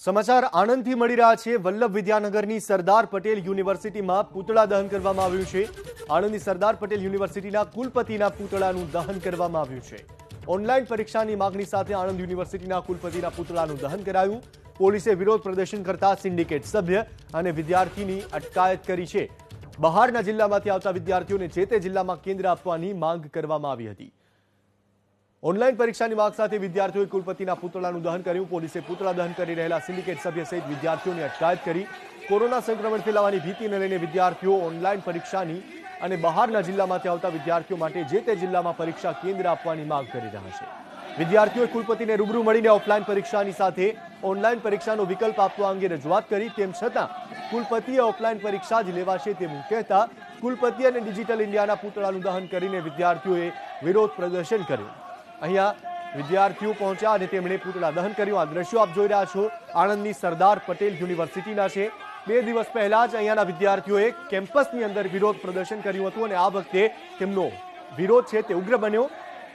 સમાચાર આણંદથી મળી રહ્યા છે। વલ્લભ વિદ્યાનગરની સરદાર પટેલ યુનિવર્સિટીમાં પૂતળા દહન કરવામાં આવ્યું છે। આણંદની સરદાર પટેલ યુનિવર્સિટીના કુલપતિના પૂતળાનું દહન કરવામાં આવ્યું છે। ઓનલાઈન પરીક્ષાની માંગણી સાથે આણંદ યુનિવર્સિટીના કુલપતિના પૂતળાનું દહન કરાયું। પોલીસે વિરોધ પ્રદર્શન કરતા સિન્ડિકેટ સભ્ય અને વિદ્યાર્થીની અટકાયત કરી છે। બહારના જિલ્લામાંથી આવતા વિદ્યાર્થીઓને જે તે જિલ્લામાં કેન્દ્ર આપવાની માંગ કરવામાં આવી હતી। ઓનલાઈન પરીક્ષાની માંગ સાથે વિદ્યાર્થીઓએ કુલપતિના પૂતળાનું દહન કર્યું। પોલીસે પૂતળા દહન કરી રહેલા સિન્ડિકેટ સભ્ય સહિત વિદ્યાર્થીઓની અટકાયત કરી। કોરોના સંક્રમણ ફેલાવાની ભીતિને લઈને વિદ્યાર્થીઓ ઓનલાઈન પરીક્ષાની અને બહારના જિલ્લામાંથી આવતા વિદ્યાર્થીઓ માટે જે તે જિલ્લામાં પરીક્ષા કેન્દ્ર આપવાની માંગ કરી રહ્યા છે। વિદ્યાર્થીઓએ કુલપતિને રૂબરૂ મળીને ઓફલાઈન પરીક્ષાની સાથે ઓનલાઈન પરીક્ષાનો વિકલ્પ આપવા અંગે રજૂઆત કરી। તેમ છતાં કુલપતિએ ઓફલાઈન પરીક્ષા જ લેવાશે તેમ કહેતા કુલપતિ અને ડિજિટલ ઇન્ડિયાના પૂતળાનું દહન કરીને વિદ્યાર્થીઓએ વિરોધ પ્રદર્શન કર્યું। અહીંયા વિદ્યાર્થીઓ પહોંચ્યા અને તેમણે પૂતળા દહન કર્યું। આ દ્રશ્યો આપ જોઈ રહ્યા છો આણંદની સરદાર પટેલ યુનિવર્સિટીના છે। 2 દિવસ પહેલા જ અહીંયાના વિદ્યાર્થીઓએ કેમ્પસની અંદર વિરોધ પ્રદર્શન કર્યું હતું અને આ વખતે તેમનો વિરોધ છે તે ઉગ્ર બન્યો।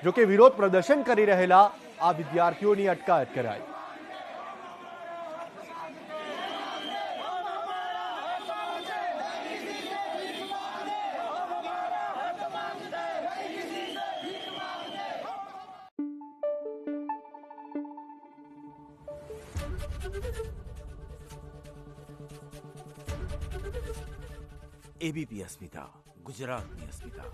જો કે વિરોધ પ્રદર્શન કરી રહેલા આ વિદ્યાર્થીઓની અટકાયત કરાઈ। एबीपी अस्मिता, गुजरातनी अस्मिता।